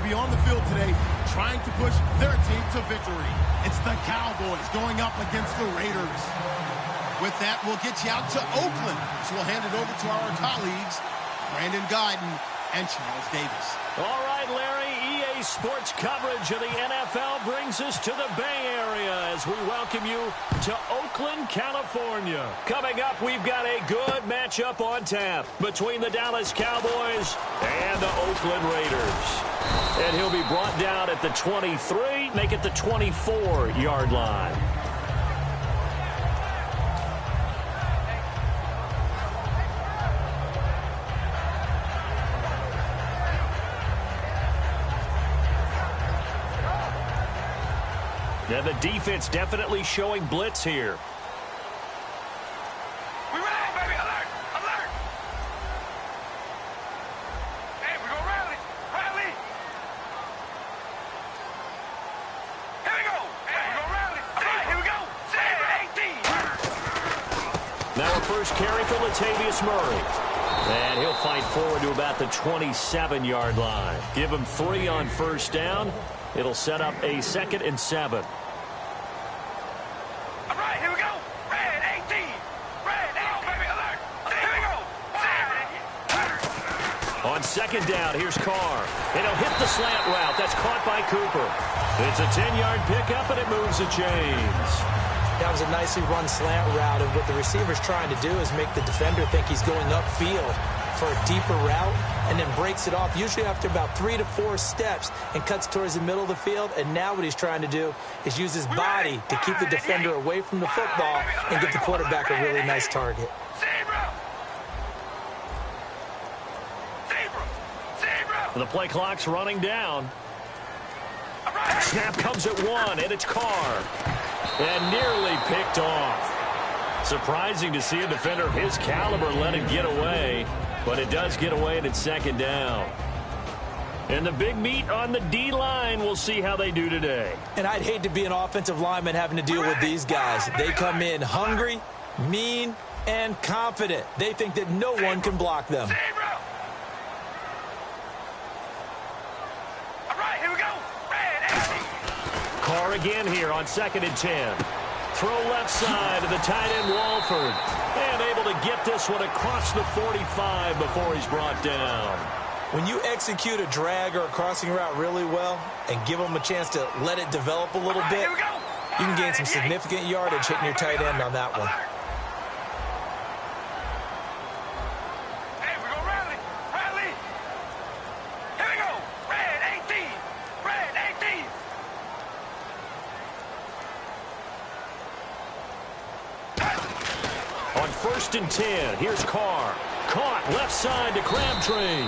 be on the field today trying to push their team to victory. It's the Cowboys going up against the Raiders. With that, we'll get you out to Oakland. So we'll hand it over to our colleagues, Brandon Guyton and Charles Davis. All right, Larry, EA Sports coverage of the NFL brings us to the Bay Area as we welcome you to Oakland, California. Coming up, we've got a good matchup on tap between the Dallas Cowboys and the Oakland Raiders. And he'll be brought down at the 23, make it the 24-yard line. And the defense definitely showing blitz here. We ready, baby. Alert! Alert! Hey, we're going to rally. Rally! Here we go. Hey, we're going to rally. All right, here we go. 7-18. Now a first carry for Latavius Murray. And he'll fight forward to about the 27-yard line. Give him 3 on first down. It'll set up a 2nd and 7. All right, here we go. Red 18. Red 18. Baby, alert. Here we go. On 2nd down, here's Carr. And he'll hit the slant route. That's caught by Cooper. It's a 10-yard pickup, and it moves the chains. That was a nicely run slant route, and what the receiver's trying to do is make the defender think he's going upfield for a deeper route, and then breaks it off, usually after about 3 to 4 steps, and cuts towards the middle of the field. And now what he's trying to do is use his body to keep the defender away from the football and give the quarterback a really nice target. The play clock's running down. Snap comes at 1, and it's Carr. And nearly picked off. Surprising to see a defender of his caliber let it get away. But it does get away, and it's 2nd down. And the big meat on the D-line, we'll see how they do today. And I'd hate to be an offensive lineman having to deal with these guys. They come in hungry, mean, and confident. They think that no one can block them. All right, here we go. Red 18. Carr again here on 2nd and 10. Throw left side to the tight end Walford. And able to get this one across the 45 before he's brought down. When you execute a drag or a crossing route really well and give them a chance to let it develop a little bit, you can gain some significant yardage hitting your tight end on that one. Hey, we're going to rally. Rally. Here we go. Red 18. Red 18. On 1st and 10, here's Carr. Caught left side to Crabtree.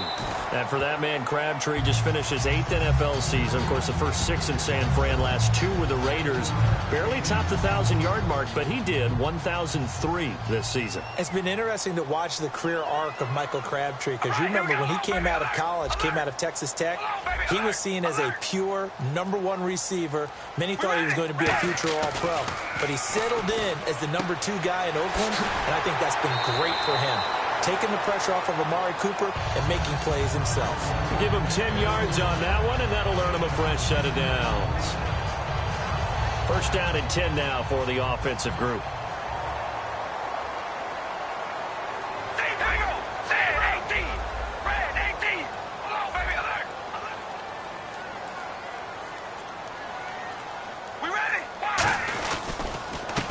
And for that man, Crabtree just finished his 8th NFL season. Of course, the first 6 in San Fran, last 2 with the Raiders. Barely topped the 1,000-yard mark, but he did 1,003 this season. It's been interesting to watch the career arc of Michael Crabtree, because you remember when he came out of college, came out of Texas Tech, he was seen as a pure #1 receiver. Many thought he was going to be a future All-Pro, but he settled in as the #2 guy in Oakland, and I think that's been great for him. Taking the pressure off of Amari Cooper and making plays himself. Give him 10 yards on that one, and that'll earn him a fresh set of downs. 1st down and 10 now for the offensive group.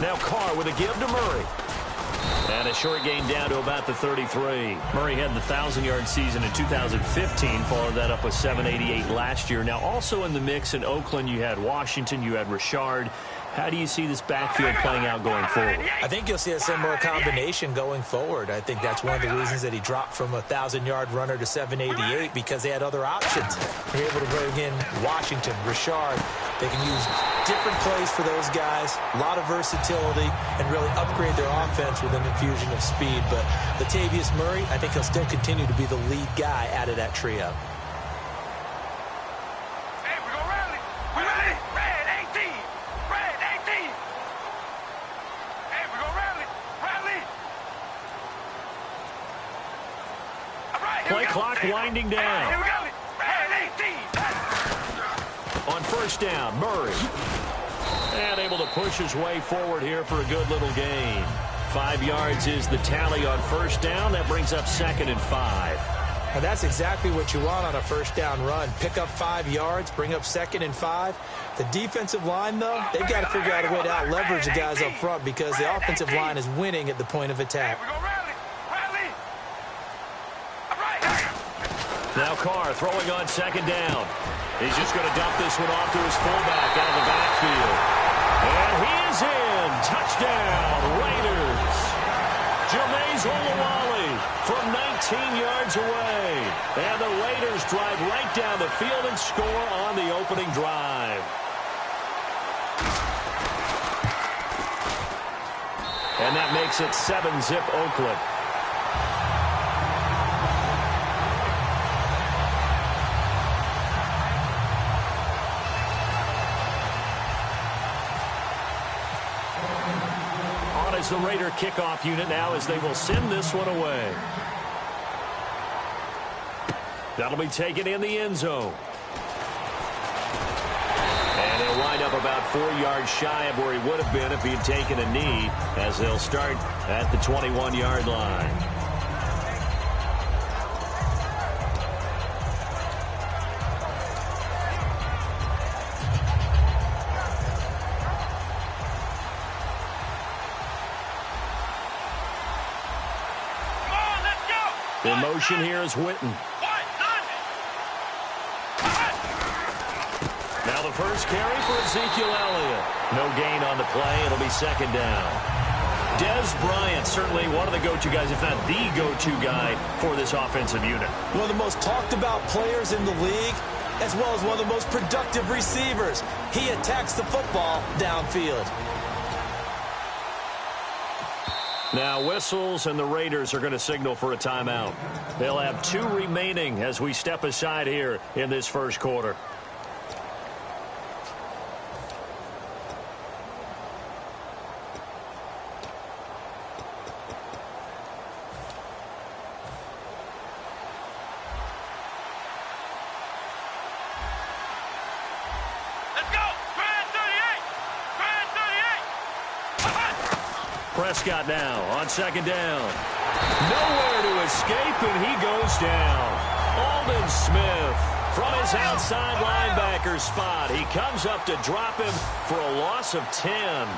Now Carr with a give to Murray. And a short gain down to about the 33. Murray had the 1,000-yard season in 2015, followed that up with 788 last year. Now, also in the mix in Oakland, you had Washington, you had Richard. How do you see this backfield playing out going forward? I think you'll see a similar combination going forward. I think that's one of the reasons that he dropped from a 1,000-yard runner to 788, because they had other options. They're able to bring in Washington, Richard. They can use different plays for those guys, a lot of versatility, and really upgrade their offense with an infusion of speed. But Latavius Murray, I think he'll still continue to be the lead guy out of that trio. Play clock winding down. Here we go. Red 18. first down. Murray. And able to push his way forward here for a good little gain. 5 yards is the tally on first down. That brings up 2nd and 5. And that's exactly what you want on a first down run. Pick up 5 yards, bring up 2nd and 5. The defensive line, though, they've got to figure out a way to out-leverage the guys up front because the offensive line is winning at the point of attack. Now Carr throwing on 2nd down. He's just going to dump this one off to his fullback out of the backfield. And he is in. Touchdown, Raiders. Jameis Olawale from 19 yards away. And the Raiders drive right down the field and score on the opening drive. And that makes it 7-zip Oakland. Is the Raider kickoff unit now as they will send this one away. That'll be taken in the end zone. And he'll wind up about 4 yards shy of where he would have been if he had taken a knee, as they'll start at the 21-yard line. In motion here is Witten. Now the first carry for Ezekiel Elliott. No gain on the play. It'll be 2nd down. Dez Bryant, certainly one of the go-to guys, if not the go-to guy for this offensive unit. One of the most talked about players in the league, as well as one of the most productive receivers. He attacks the football downfield. Now whistles, and the Raiders are going to signal for a timeout. They'll have 2 remaining as we step aside here in this first quarter. Prescott now on 2nd down. Nowhere to escape, and he goes down. Aldon Smith from his outside linebacker spot. He comes up to drop him for a loss of 10.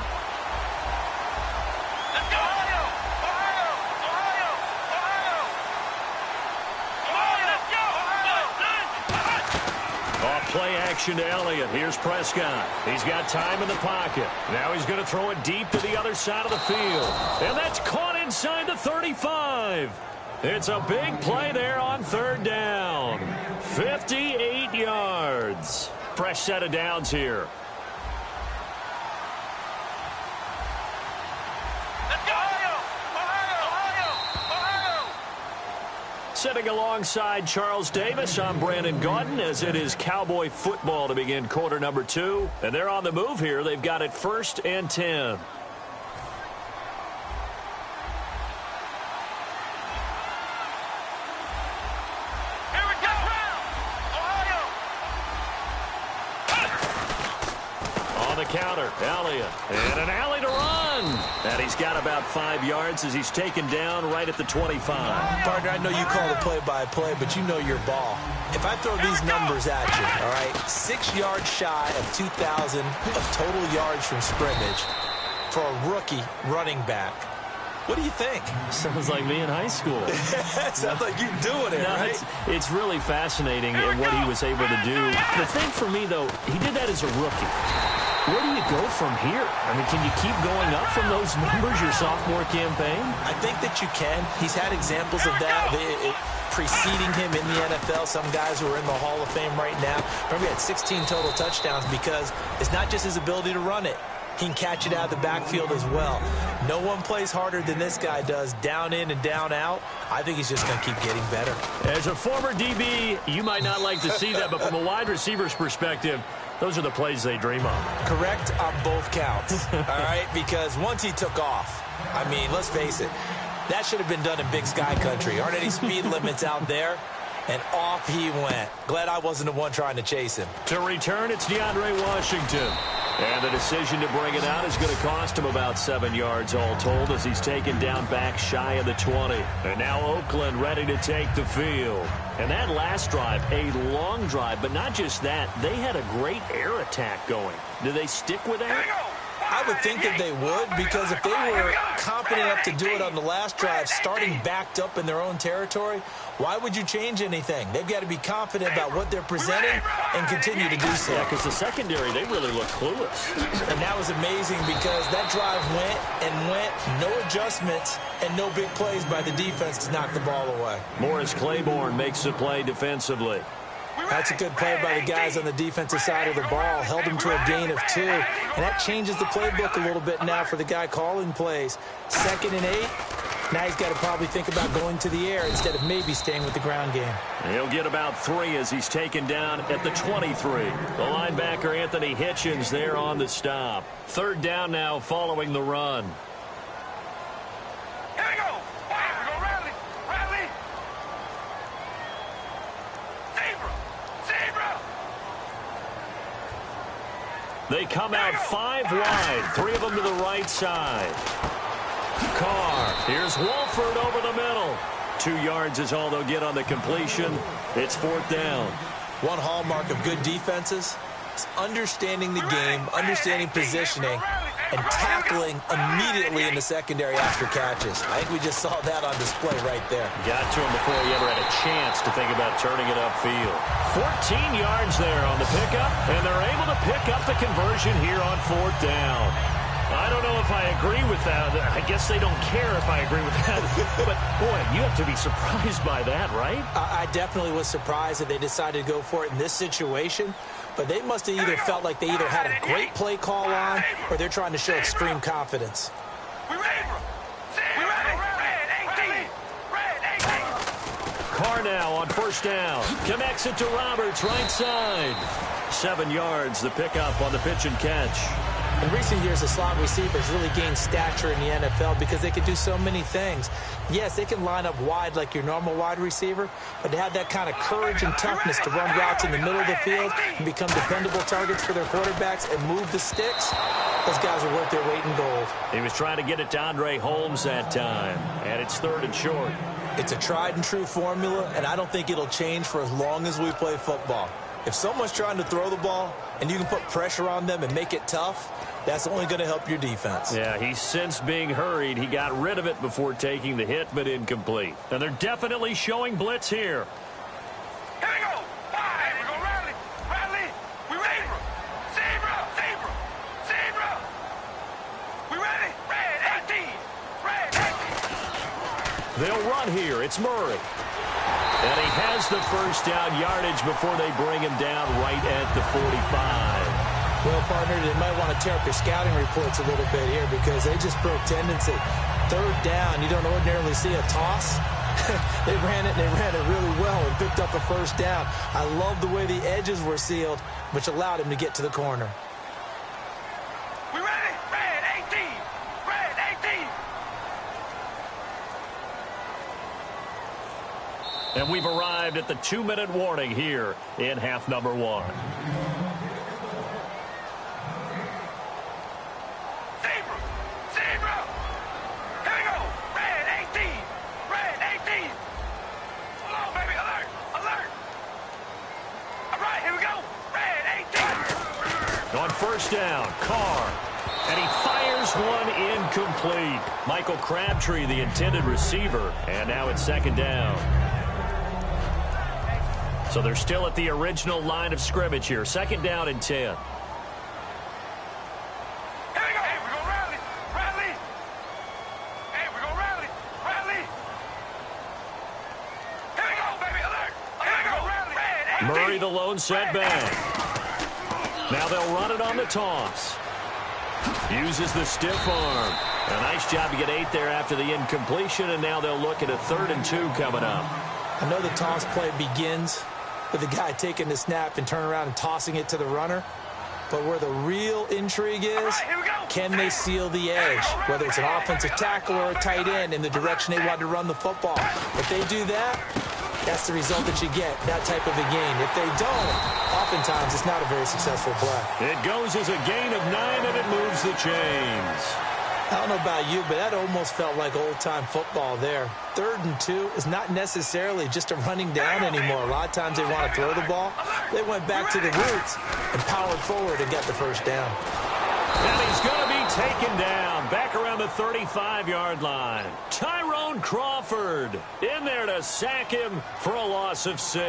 Play action to Elliott. Here's Prescott. He's got time in the pocket. Now he's going to throw it deep to the other side of the field. And that's caught inside the 35. It's a big play there on 3rd down. 58 yards. Fresh set of downs here. Sitting alongside Charles Davis, I'm Brandon Gaudin, as it is Cowboy football to begin quarter number 2. And they're on the move here. They've got it 1st and 10. Here we go! Ohio! On the counter, Elliott. And an alley to run. And he's got about 5 yards as he's taken down right at the 25. Partner, I know you call the play-by-play, but you know your ball. If I throw these numbers at you, all right, 6 yards shy of 2,000 of total yards from scrimmage for a rookie running back. What do you think? Sounds like me in high school. Sounds like you doing it, right? It's really fascinating in what he was able to do. The thing for me, though, he did that as a rookie. Where do you go from here? I mean, can you keep going up from those numbers your sophomore campaign? I think that you can. He's had examples of that preceding him in the NFL. Some guys who are in the Hall of Fame right now. Remember, he had 16 total touchdowns because it's not just his ability to run it. He can catch it out of the backfield as well. No one plays harder than this guy does, down in and down out. I think he's just going to keep getting better. As a former DB, you might not like to see that, but from a wide receiver's perspective, those are the plays they dream of. Correct on both counts, all right? Because once he took off, I mean, let's face it, that should have been done in Big Sky Country. Aren't any speed limits out there? And off he went. Glad I wasn't the one trying to chase him. To return, it's DeAndre Washington. And the decision to bring it out is going to cost him about 7 yards all told as he's taken down back shy of the 20. And now Oakland ready to take the field. And that last drive, a long drive, but not just that. They had a great air attack going. Do they stick with that? I would think that they would, because if they were confident enough to do it on the last drive, starting backed up in their own territory, why would you change anything? They've got to be confident about what they're presenting and continue to do so. Yeah, because the secondary, they really look clueless. And that was amazing because that drive went and went, no adjustments, and no big plays by the defense to knock the ball away. Morris Claiborne makes the play defensively. That's a good play by the guys on the defensive side of the ball. Held him to a gain of 2. And that changes the playbook a little bit now for the guy calling plays. 2nd and 8. Now he's got to probably think about going to the air instead of maybe staying with the ground game. He'll get about 3 as he's taken down at the 23. The linebacker Anthony Hitchens there on the stop. 3rd down now following the run. Here we go. We're going to rally. Rally. Zebra. Zebra. They come out 5 wide. 3 of them to the right side. Carr. Here's Wolford over the middle. 2 yards is all they'll get on the completion. It's 4th down. One hallmark of good defenses is understanding the game, understanding positioning, and tackling immediately in the secondary after catches. I think we just saw that on display right there. Got to him before he ever had a chance to think about turning it upfield. 14 yards there on the pickup, and they're able to pick up the conversion here on 4th down. I don't know if I agree with that. I guess they don't care if I agree with that. But, boy, you have to be surprised by that, right? I definitely was surprised that they decided to go for it in this situation. But they must have either felt like they either had a great play call on or they're trying to show extreme confidence. Carr now on 1st down. Connects it to Roberts, right side. 7 yards, the pickup on the pitch and catch. In recent years, the slot receivers really gained stature in the NFL because they can do so many things. Yes, they can line up wide like your normal wide receiver, but to have that kind of courage and toughness to run routes in the middle of the field and become dependable targets for their quarterbacks and move the sticks, those guys are worth their weight in gold. He was trying to get it to Andre Holmes that time, and it's 3rd and short. It's a tried-and-true formula, and I don't think it'll change for as long as we play football. If someone's trying to throw the ball and you can put pressure on them and make it tough, that's only going to help your defense. Yeah, he's since being hurried. He got rid of it before taking the hit, but incomplete. And they're definitely showing blitz here. Here we go. 5. We're going to rally. Rally. We ready. Zebra. Zebra. Zebra. We ready. Red 18. Red 18. They'll run here. It's Murray. And he has the 1st down yardage before they bring him down right at the 45. Well, partner, they might want to tear up their scouting reports a little bit here because they just broke tendency. 3rd down, you don't ordinarily see a toss. They ran it really well and picked up a 1st down. I love the way the edges were sealed, which allowed him to get to the corner. We ready? Red 18. Red 18. And we've arrived at the 2-minute warning here in half number 1. On 1st down, Carr. And he fires one incomplete. Michael Crabtree, the intended receiver. And now it's 2nd down. So they're still at the original line of scrimmage here. 2nd down and 10. Here we go. Hey, we're going to rally. Rally. Hey, we're going to rally. Rally. Here we go, baby. Alert. Here we go. Rally. Murray, the lone setback. Now they'll run it on the toss. Uses the stiff arm. A nice job to get 8 there after the incompletion, and now they'll look at a 3rd and 2 coming up. I know the toss play begins with the guy taking the snap and turning around and tossing it to the runner. But where the real intrigue is, can they seal the edge? Whether it's an offensive tackle or a tight end in the direction they want to run the football. If they do that, That's the result that you get, that type of a gain. If they don't, oftentimes it's not a very successful play. It goes as a gain of 9, and it moves the chains. I don't know about you, but that almost felt like old-time football there. 3rd and 2 is not necessarily just a running down anymore. A lot of times they want to throw the ball. They went back to the roots and powered forward and got the first down. And he's going to be taken down back around the 35-yard line. Tyrone Crawford in there to sack him for a loss of 6.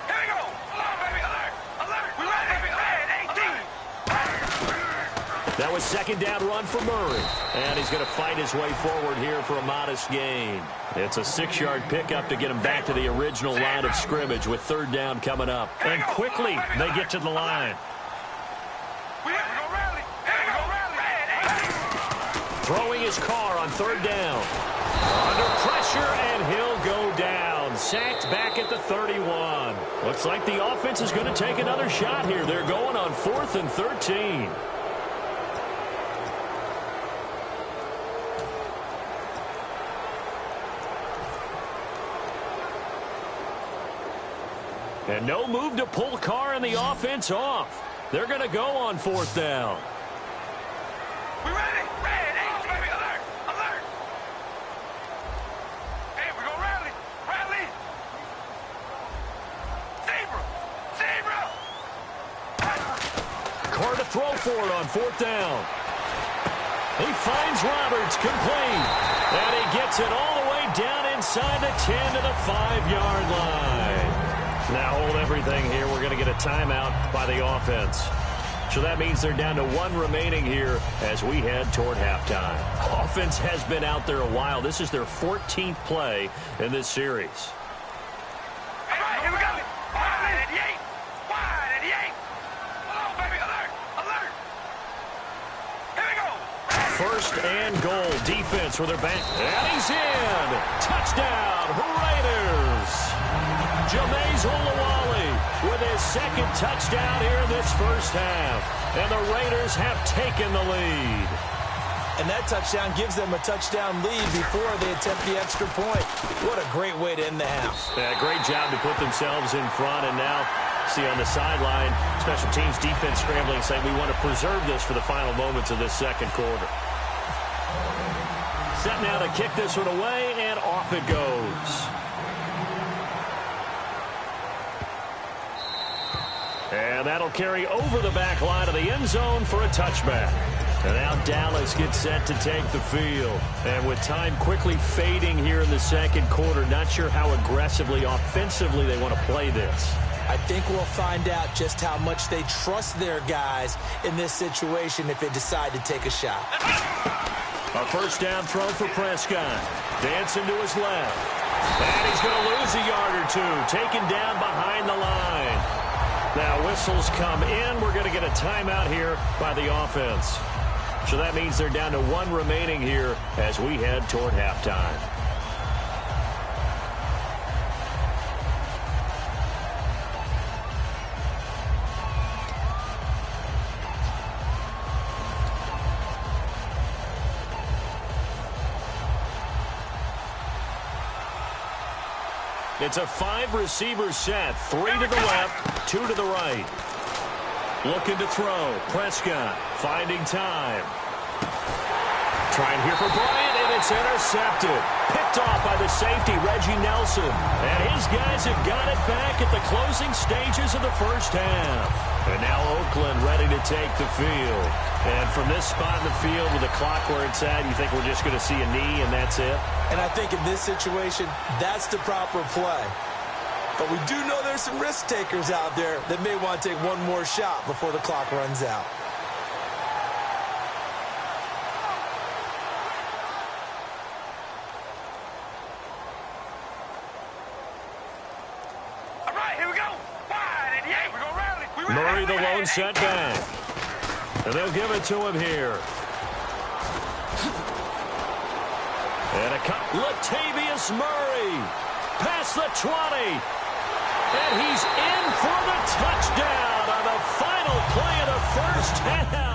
Here we go. Alert, baby. Alert. Alert. We ready, baby. Red 18. That was 2nd down run for Murray. And he's going to fight his way forward here for a modest gain. It's a 6-yard pickup to get him back to the original line of scrimmage with 3rd down coming up. And quickly they get to the line. We go rally. Here we go rally. Red 18. Throwing his car on 3rd down. Under pressure, and he'll go down. Sacked back at the 31. Looks like the offense is going to take another shot here. They're going on 4th and 13. And no move to pull Carr and the offense off. They're going to go on 4th down. We ready? Red 18, baby. Alert. Alert. Hey, we go rally. Rally. Zebra. Zebra. Carr to throw for it on 4th down. He finds Roberts complete. And he gets it all the way down inside the 10 to the 5-yard line. Now hold everything here. We're going to get a timeout by the offense. So that means they're down to 1 remaining here as we head toward halftime. Offense has been out there a while. This is their 14th play in this series. All right, here we go. Wide 88. Wide 88. Hello, baby. Alert. Alert. Here we go. 1st and goal. Defense with their back. And he's in. Touchdown, Raiders. Jameis Olawale with his 2nd touchdown here in this first half. And the Raiders have taken the lead. And that touchdown gives them a touchdown lead before they attempt the extra point. What a great way to end the half. Yeah, great job to put themselves in front. And now, see on the sideline, special teams defense scrambling, saying we want to preserve this for the final moments of this 2nd quarter. Set now to kick this one away, and off it goes. And that'll carry over the back line of the end zone for a touchback. And now Dallas gets set to take the field. And with time quickly fading here in the 2nd quarter, not sure how aggressively, offensively they want to play this. I think we'll find out just how much they trust their guys in this situation if they decide to take a shot. A 1st down throw for Prescott. Dancing to his left. And he's going to lose a yard or 2. Taken down behind the line. Now whistles come in. We're going to get a timeout here by the offense. So that means they're down to 1 remaining here as we head toward halftime. It's a 5-receiver set. 3 to the left, 2 to the right. Looking to throw. Prescott finding time. Trying here for Bryant, and it's intercepted. Picked off by the safety, Reggie Nelson. And his guys have got it back at the closing stages of the first half. And now Oakland ready to take the field. And from this spot in the field with the clock where it's at, you think we're just going to see a knee and that's it? And I think in this situation, that's the proper play. But we do know there's some risk takers out there that may want to take one more shot before the clock runs out. All right, here we go. Wide 88. We're going to rally. We ready? Murray the lone setback. And they'll give it to him here. And a cut. Latavius Murray. Past the 20. And he's in for the touchdown on the final play of the first half.